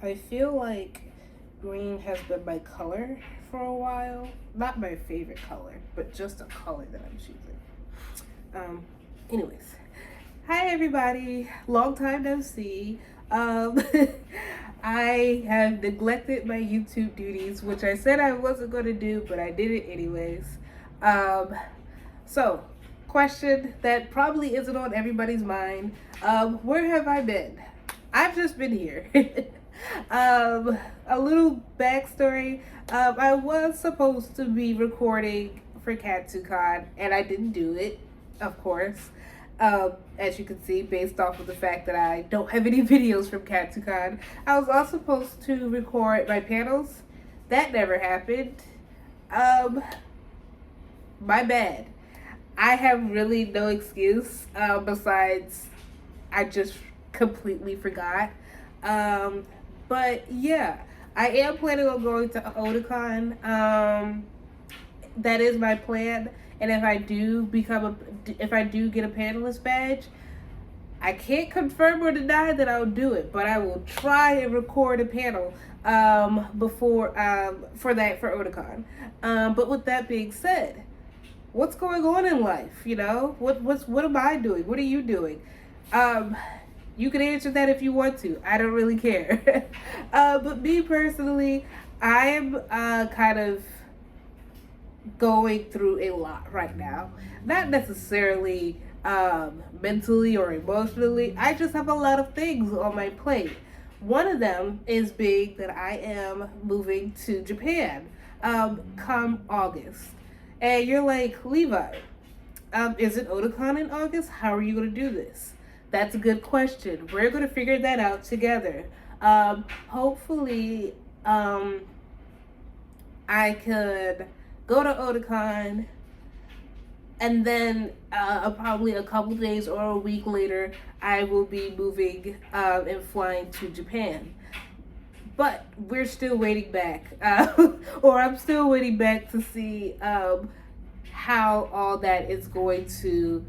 I feel like green has been my color for a while. Not my favorite color, but just a color that I'm choosing. Um, anyways, hi everybody. Long time no see. Um, I have neglected my YouTube duties, which I said I wasn't going to do, but I did it anyways. Um, so, question that probably isn't on everybody's mind. Where have I been? I've just been here. A little backstory. I was supposed to be recording for KatsuCon, and I didn't do it, of course. As you can see, based off of the fact that I don't have any videos from KatsuCon. I was also supposed to record my panels. That never happened. Um, my bad. I have really no excuse besides I just completely forgot. Um, but yeah, I am planning on going to Otakon. That is my plan. And if I do get a panelist badge, I can't confirm or deny that I'll do it, but I will try and record a panel before for Otakon. But with that being said, what's going on in life? You know, what am I doing? What are you doing? Um, you can answer that if you want to. I don't really care. But me personally, I am kind of going through a lot right now. Not necessarily mentally or emotionally. I just have a lot of things on my plate. One of them is being that I am moving to Japan come August. And you're like, Levi, is it Otakon in August? How are you going to do this? That's a good question. We're going to figure that out together. Hopefully, I could go to Otakon, and then probably a couple days or a week later, I will be moving and flying to Japan. But we're still waiting back, or I'm still waiting back to see how all that is going to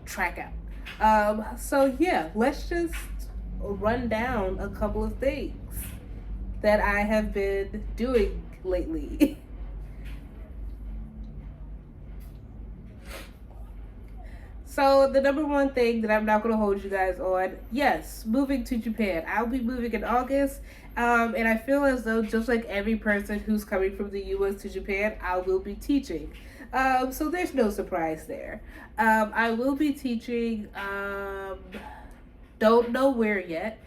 track out. So yeah, let's just run down a couple of things that I have been doing lately. So the number one thing that I'm not going to hold you guys on, yes, moving to Japan. I'll be moving in August, and I feel as though just like every person who's coming from the U.S. to Japan, I will be teaching. So there's no surprise there. I will be teaching. Don't know where yet,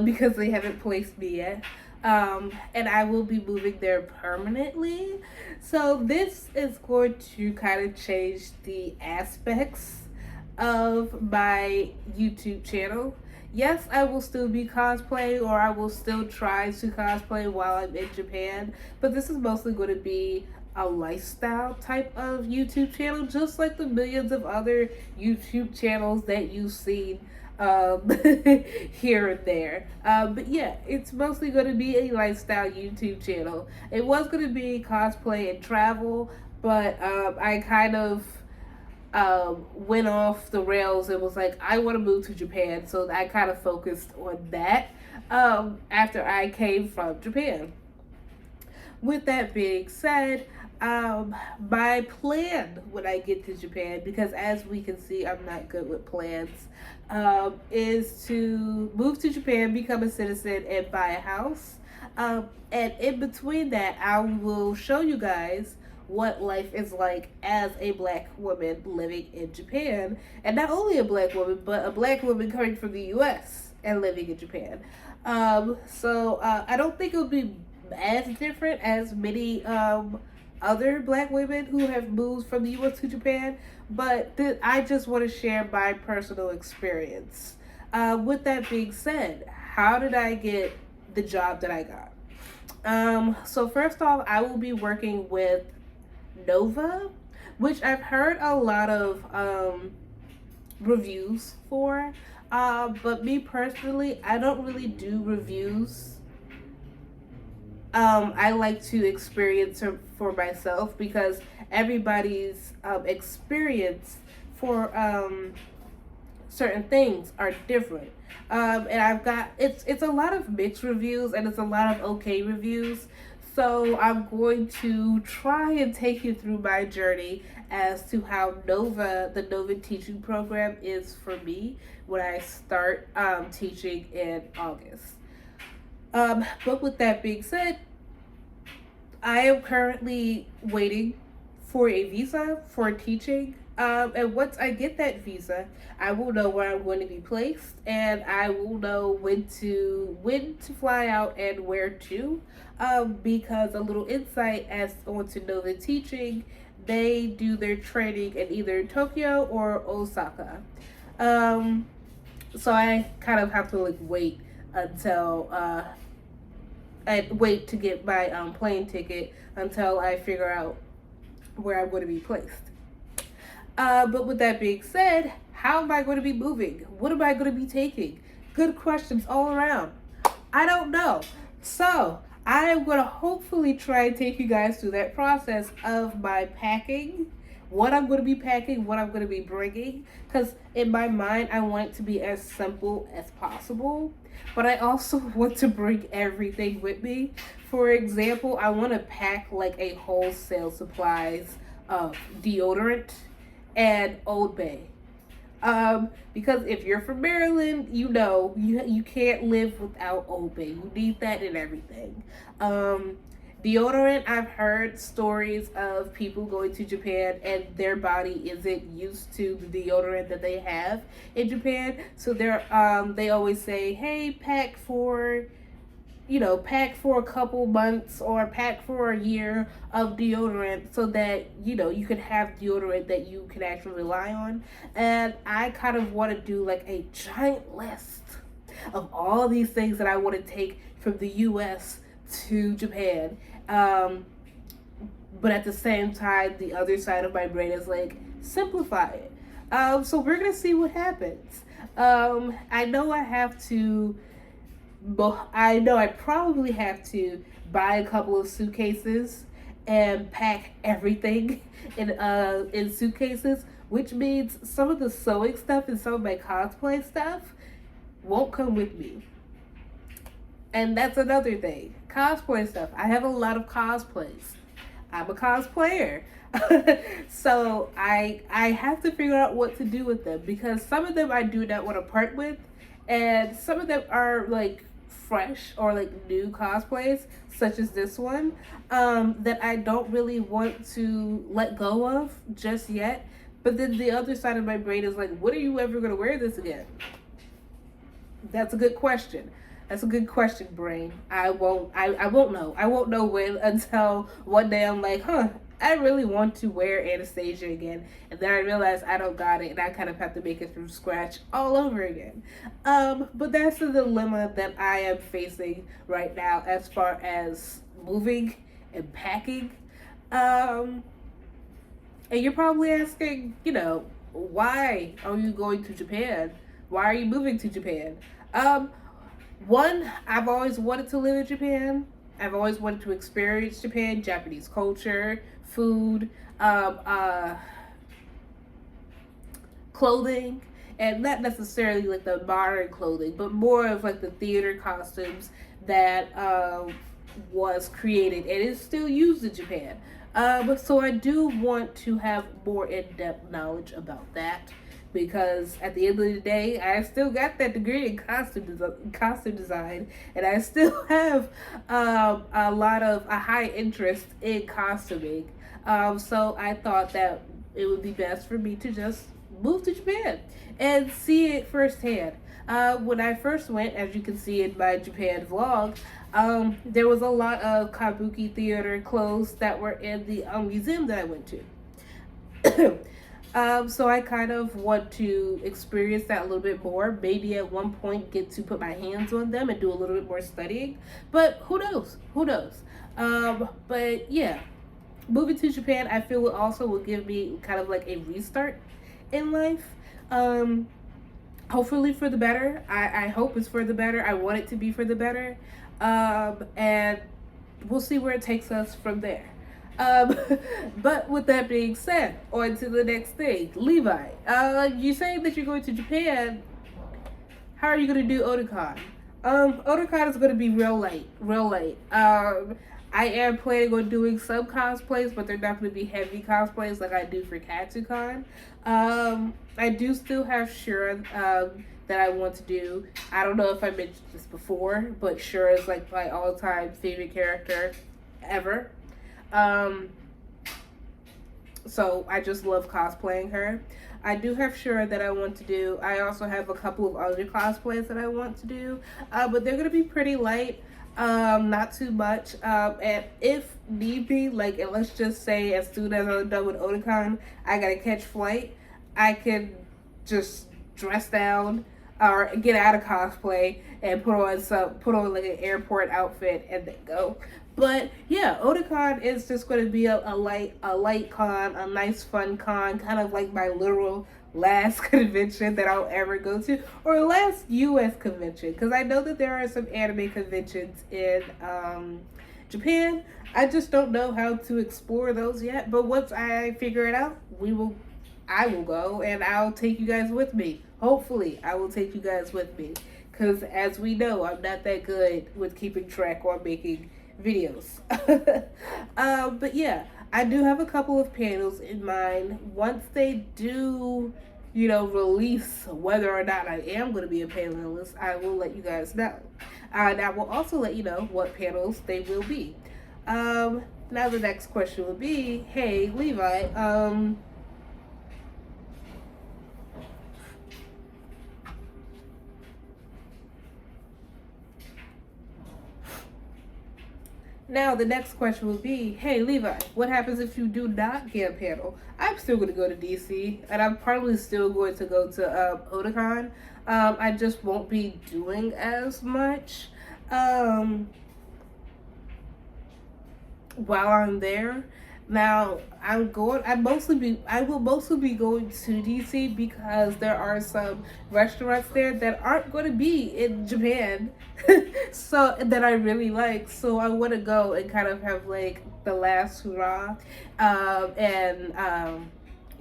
because they haven't placed me yet. And I will be moving there permanently. So this is going to kind of change the aspects of my YouTube channel. Yes, I will still be cosplaying, or I will still try to cosplay while I'm in Japan, but this is mostly going to be a lifestyle type of YouTube channel, just like the millions of other YouTube channels that you've seen um, here and there. But yeah, it's mostly going to be a lifestyle YouTube channel. It was going to be cosplay and travel, but I kind of went off the rails and was like, I want to move to Japan. So I kind of focused on that after I came from Japan. With that being said, my plan when I get to Japan, because as we can see, I'm not good with plans, is to move to Japan, become a citizen, and buy a house. And in between that, I will show you guys what life is like as a black woman living in Japan. And not only a black woman, but a black woman coming from the US and living in Japan. I don't think it would be as different as many other black women who have moved from the US to Japan, but I just want to share my personal experience. With that being said, how did I get the job that I got? So first off, I will be working with Nova, which I've heard a lot of reviews for. But me personally, I don't really do reviews. I like to experience it for myself because everybody's experience for certain things are different. And I've got it's a lot of mixed reviews and it's a lot of okay reviews. So I'm going to try and take you through my journey as to how the Nova teaching program is for me when I start teaching in August. But with that being said, I am currently waiting for a visa for teaching. And once I get that visa, I will know where I'm going to be placed, and I will know when to fly out and where to. Because a little insight as onto Nova Teaching, they do their training in either Tokyo or Osaka. Um, so I kind of have to like wait until I wait to get my plane ticket until I figure out where I'm going to be placed. But with that being said, how am I going to be moving? What am I going to be taking? Good questions all around. I don't know. So I am going to hopefully try and take you guys through that process of my packing, what I'm going to be packing, what I'm going to be bringing. Because in my mind, I want it to be as simple as possible. But I also want to bring everything with me. For example, I want to pack like a wholesale supplies of deodorant and Old Bay. Because if you're from Maryland, you know you can't live without Old Bay. You need that in everything. Deodorant, I've heard stories of people going to Japan and their body isn't used to the deodorant that they have in Japan. So they always say, hey, pack for a couple months or pack for a year of deodorant so that, you can have deodorant that you can actually rely on. And I kind of want to do like a giant list of all these things that I want to take from the US to Japan. But at the same time, the other side of my brain is like, simplify it. So we're going to see what happens. I know I probably have to buy a couple of suitcases and pack everything in suitcases, which means some of the sewing stuff and some of my cosplay stuff won't come with me. And that's another thing. Cosplay stuff. I have a lot of cosplays. I'm a cosplayer. So I have to figure out what to do with them because some of them I do not want to part with, and some of them are like fresh or like new cosplays, such as this one, that I don't really want to let go of just yet. But then the other side of my brain is like, when are you ever going to wear this again? That's a good question. That's a good question, brain. I won't know. I won't know when until one day I'm like, I really want to wear Anastasia again. And then I realize I don't got it and I kind of have to make it from scratch all over again. But that's the dilemma that I am facing right now as far as moving and packing. And you're probably asking, why are you going to Japan? Why are you moving to Japan? One, I've always wanted to live in Japan. I've always wanted to experience Japan, Japanese culture, food, clothing, and not necessarily like the modern clothing, but more of like the theater costumes that was created and is still used in Japan. So I do want to have more in-depth knowledge about that. Because at the end of the day, I still got that degree in costume design, and I still have a high interest in costuming. So I thought that it would be best for me to just move to Japan and see it firsthand. When I first went, as you can see in my Japan vlog, there was a lot of kabuki theater clothes that were in the museum that I went to. So I kind of want to experience that a little bit more. Maybe at one point get to put my hands on them and do a little bit more studying. But who knows? Who knows? But yeah, moving to Japan, I feel will give me kind of like a restart in life. Hopefully for the better. I hope it's for the better. I want it to be for the better. And we'll see where it takes us from there. Um, but with that being said, on to the next thing. Levi, you saying that you're going to Japan. How are you going to do Otakon? Otakon is going to be real late, real late. I am planning on doing some cosplays, but they're not going to be heavy cosplays like I do for Katsucon. I do still have Shura that I want to do. I don't know if I mentioned this before, but Shura is like my all-time favorite character ever. Um, so I just love cosplaying her. I do have Shura that I want to do. I also have a couple of other cosplays that I want to do, but they're gonna be pretty light, not too much. And if need be, like, and let's just say as soon as I'm done with Otakon, I gotta catch flight. I can just dress down or get out of cosplay and put on like an airport outfit and then go. But yeah, Otakon is just going to be a light con, a nice fun con, kind of like my literal last convention that I'll ever go to, or last U.S. convention, because I know that there are some anime conventions in Japan. I just don't know how to explore those yet. But once I figure it out, I will go and I'll take you guys with me. Hopefully, I will take you guys with me, because as we know, I'm not that good with keeping track or making videos. But yeah, I do have a couple of panels in mind. Once they do, release whether or not I am going to be a panelist, I will let you guys know. And I will also let you know what panels they will be. Now the next question will be, hey Levi, now the next question will be, hey Levi, what happens if you do not get a panel? I'm still going to go to DC, and I'm probably still going to go to Otakon. I just won't be doing as much while I'm there. Now I will mostly be going to DC because there are some restaurants there that aren't going to be in Japan, so that I really like. So I want to go and kind of have like the last hurrah, and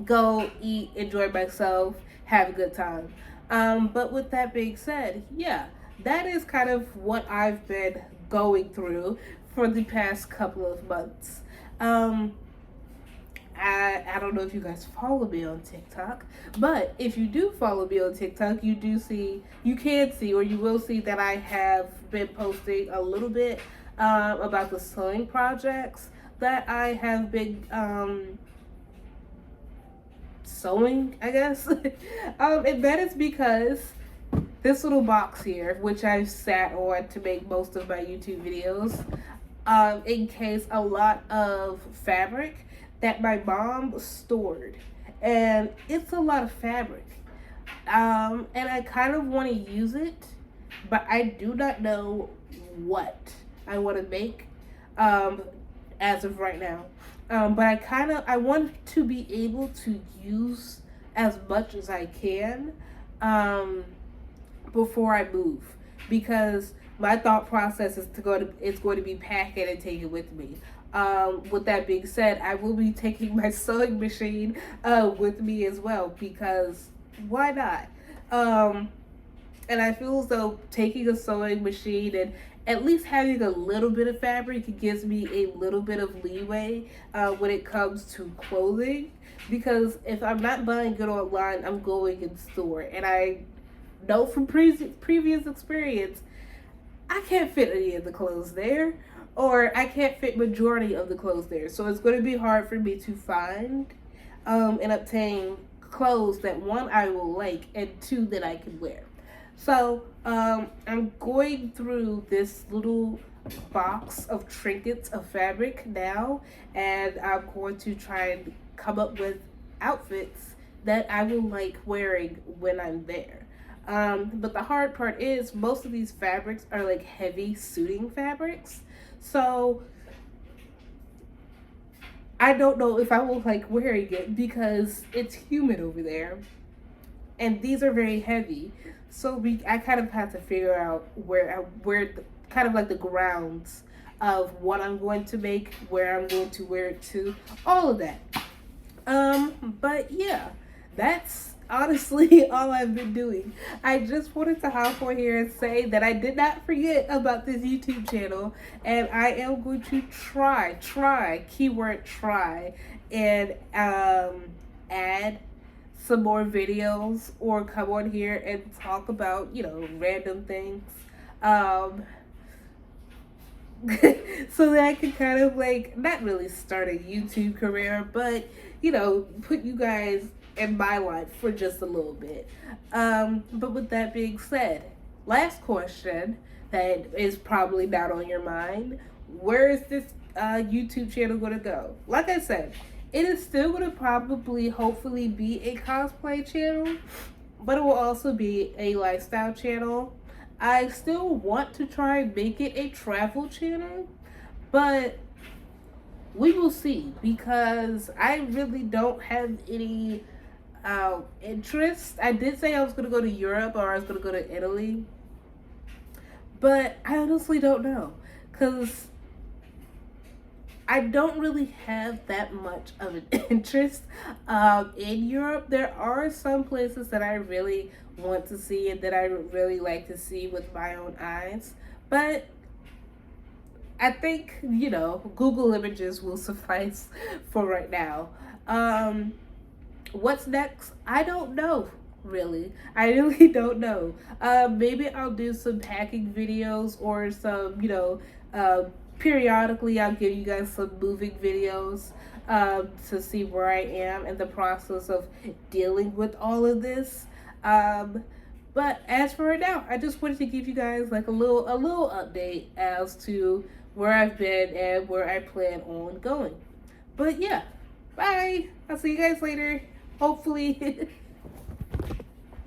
go eat, enjoy myself, have a good time. But with that being said, yeah, that is kind of what I've been going through for the past couple of months. Um, I don't know if you guys follow me on TikTok, but if you do follow me on TikTok, you can see, or you will see that I have been posting a little bit about the sewing projects that I have been sewing, I guess. And that is because this little box here, which I've sat on to make most of my YouTube videos, encased a lot of fabric that my mom stored. And it's a lot of fabric. And I kind of want to use it, but I do not know what I want to make as of right now. But I want to be able to use as much as I can before I move, because my thought process is it's going to be pack it and take it with me. With that being said, I will be taking my sewing machine with me as well, because why not? And I feel as though taking a sewing machine and at least having a little bit of fabric gives me a little bit of leeway when it comes to clothing. Because if I'm not buying it online, I'm going in store. And I know from previous experience, I can't fit any of the clothes there, or I can't fit majority of the clothes there. So it's going to be hard for me to find and obtain clothes that, one, I will like, and two, that I can wear. So I'm going through this little box of trinkets of fabric now, and I'm going to try and come up with outfits that I will like wearing when I'm there. But the hard part is most of these fabrics are like heavy suiting fabrics. So I don't know if I will like wearing it because it's humid over there. And these are very heavy. So I kind of have to figure out where kind of like the grounds of what I'm going to make, where I'm going to wear it to, all of that. But yeah, that's honestly all I've been doing. I just wanted to hop on here and say that I did not forget about this YouTube channel, and I am going to keyword try, and add some more videos or come on here and talk about, random things. Um, so that I can kind of like not really start a YouTube career, but put you guys in my life for just a little bit. But with that being said, last question that is probably not on your mind: where is this YouTube channel going to go? Like I said, it is still going to probably, hopefully, be a cosplay channel, but it will also be a lifestyle channel. I still want to try and make it a travel channel, but we will see, because I really don't have any interest. I did say I was going to go to Europe or I was going to go to Italy, but I honestly don't know, because I don't really have that much of an interest in Europe. There are some places that I really want to see and that I would really like to see with my own eyes. But I think, Google Images will suffice for right now. What's next? I don't know, really. I really don't know. Maybe I'll do some hacking videos or some, periodically I'll give you guys some moving videos to see where I am in the process of dealing with all of this. But as for right now, I just wanted to give you guys like a little update as to where I've been and where I plan on going. But yeah, bye. I'll see you guys later. Hopefully.